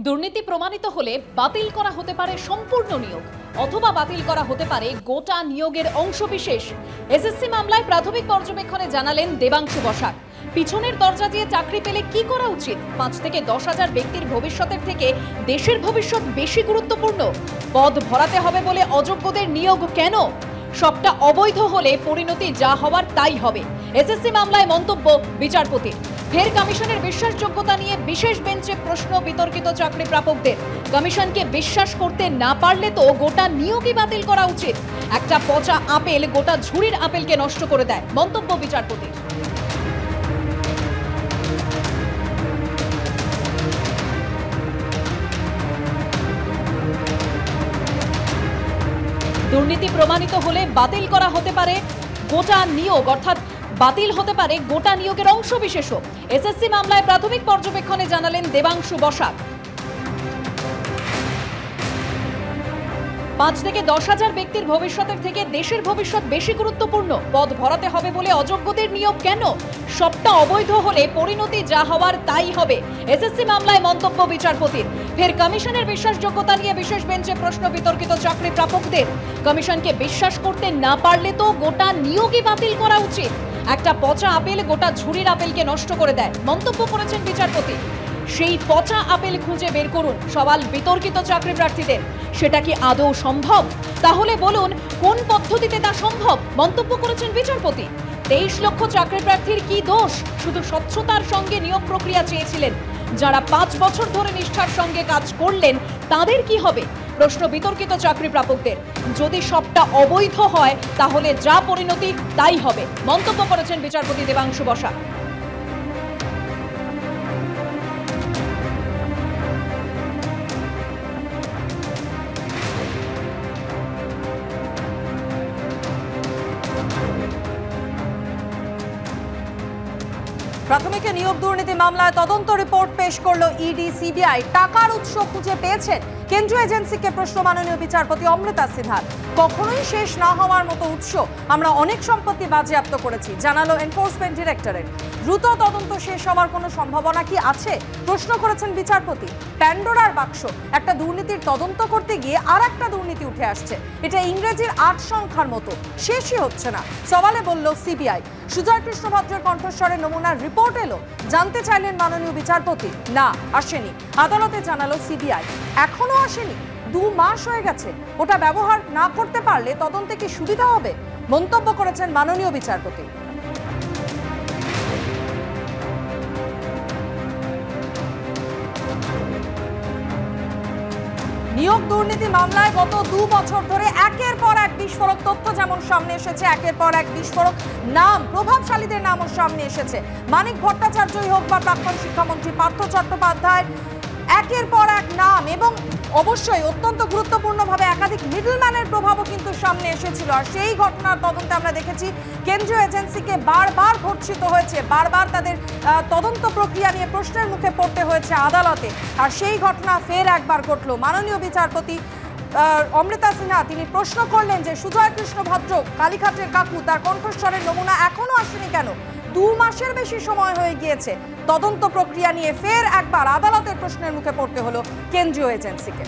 দুর্নীতি প্রমাণিত হলে বাতিল করা হতে পারে সম্পূর্ণ নিয়োগ অথবা বাতিল করা হতে পারে গোটা নিয়োগের অংশবিশেষ। এসএসসি মামলায় প্রাথমিক পর্যবেক্ষণে জানালেন দেবাংশু বসাক। পিছনের দরজা দিয়ে চাকরি পেলে কি করা উচিত? 5 থেকে 10,000 ব্যক্তির ভবিষ্যতের থেকে দেশের ভবিষ্যৎ বেশি গুরুত্বপূর্ণ। পদ ভরাতে হবে বলে অযোগ্যদের নিয়োগ কেন? সবটা অবৈধ হলে পরিণতি যা হওয়ার তাই হবে। এসএসসি মামলায় মন্তব্য বিচারপতি। ফের কমিশনের বিশ্বাসযোগ্যতা নিয়ে বিশেষ বেঞ্চে প্রশ্ন বিতর্কিত চাকরি প্রাপকদের। কমিশনকে বিশ্বাস করতে না পারলে তো গোটা নিয়োগই বাতিল করা উচিত। একটা পচা আপেল গোটা ঝুড়ির আপেলকে নষ্ট করে দেয়, মন্তব্য বিচারপতির। দুর্নীতি প্রমাণিত হলে বাতিল করা হতে পারে গোটা নিয়োগ, অর্থাৎ বাতিল হতে পারে গোটা নিয়োগের অংশবিশেষও। এসএসসি মামলায় প্রাথমিক পর্যবেক্ষণে জানালেন দেবাংশু বসাক। 5 থেকে 10,000 ব্যক্তির ভবিষ্যতের থেকে দেশের ভবিষ্যৎ বেশি গুরুত্বপূর্ণ। পদ ভরাতে হবে বলে অযোগ্যদের নিয়োগ কেন? সবটা অবৈধ হলে পরিণতি যা হওয়ার তাই হবে। এসএসসি মামলায় মন্তব্য বিচারপতির। ফের কমিশনের বিশ্বাসযোগ্যতা নিয়ে বিশেষ বেঞ্চে প্রশ্ন বিতর্কিত চাকরি প্রাপকদের। কমিশনকে বিশ্বাস করতে না পারলে তো গোটা নিয়োগই বাতিল করা উচিত। একটা পচা আপেল গোটা ঝুড়ির আপেলকে নষ্ট করে দেয়, মন্তব্য করেছেন বিচারপতি। সেই পচা আপেল খুঁজে বের করুন, সওয়াল বিতর্কিত চাকরি প্রার্থীদের। সেটা কি আদৌ সম্ভব? তাহলে বলুন কোন পদ্ধতিতে তা সম্ভব, মন্তব্য করেছেন বিচারপতি। 23 লক্ষ চাকরি প্রার্থীর কি দোষ? শুধু স্বচ্ছতার সঙ্গে নিয়োগ প্রক্রিয়া চেয়েছিলেন। যারা 5 বছর ধরে নিষ্ঠার সঙ্গে কাজ করলেন তাদের কি হবে? প্রশ্ন বিতর্কিত চাকরি প্রাপকদের। যদি সবটা অবৈধ হয় তাহলে যা পরিণতি তাই হবে, মন্তব্য করেছেন বিচারপতি দেবাংশু বসাক। প্রাথমিক নিয়োগ দুর্নীতি মামলায় তদন্ত রিপোর্ট পেশ করলো ইডি সিবিআই। টাকার উৎস খুঁজে পেয়েছেন কেন্দ্রীয় এজেন্সিকে প্রশ্ন মাননীয় বিচারপতি অমৃতা সিনহার। কখনোই শেষ না হওয়ার মতো উৎস। আমরা অনেক সম্পত্তি বাজেয়াপ্ত করেছি, জানালো এনফোর্সমেন্ট ডিরেক্টরেট। দ্রুত তদন্ত শেষ হওয়ার কোনো সম্ভাবনা কি আছে, প্রশ্ন করেছেন বিচারপতি। প্যান্ডোরার বাক্স, একটা দুর্নীতির তদন্ত করতে গিয়ে আর একটা দুর্নীতি উঠে আসছে। এটা ইংরেজির 8 সংখ্যার মতো, শেষই হচ্ছে না, সওয়ালে বলল সিবিআই। সুজয় কৃষ্ণ ভদ্রের কণ্ঠস্বরের নমুনার রিপোর্ট এলো, জানতে চাইলেন মাননীয় বিচারপতি। না, আসেনি। আদালতে জানালো সিবিআই। এখনো আসেনি, 2 মাস হয়ে গেছে। ওটা ব্যবহার না করতে পারলে তদন্তে কি সুবিধা হবে, মন্তব্য করেছেন মাননীয় বিচারপতি। নিয়োগ দুর্নীতি মামলায় গত 2 বছর ধরে একের পর এক বিস্ফোরক তথ্য যেমন সামনে এসেছে, একের পর এক বিস্ফোরক নাম, প্রভাবশালীদের নামও সামনে এসেছে। মানিক ভট্টাচার্যই হোক বা প্রাক্তন শিক্ষামন্ত্রী পার্থ চট্টোপাধ্যায়, একের পর এক নাম, এবং অবশ্যই অত্যন্ত গুরুত্বপূর্ণভাবে একাধিক মিডলম্যানের প্রভাবও কিন্তু সামনে এসেছিল। আর সেই ঘটনার তদন্তে আমরা দেখেছি কেন্দ্রীয় এজেন্সিকে বারবার ভর্ৎসিত হয়েছে, বারবার তাদের তদন্ত প্রক্রিয়া নিয়ে প্রশ্নের মুখে পড়তে হয়েছে আদালতে। আর সেই ঘটনা ফের একবার ঘটল। মাননীয় বিচারপতি অমৃতা সিনহা তিনি প্রশ্ন করলেন যে সুজয় কৃষ্ণ ভদ্র, কালীঘাটের কাকু, তার কণ্ঠস্বরের নমুনা এখনো আসেনি কেন? 2 মাসের বেশি সময় হয়ে গিয়েছে। তদন্ত প্রক্রিয়া নিয়ে ফের একবার আদালতের প্রশ্নের মুখে পড়তে হলো কেন্দ্রীয় এজেন্সিকে।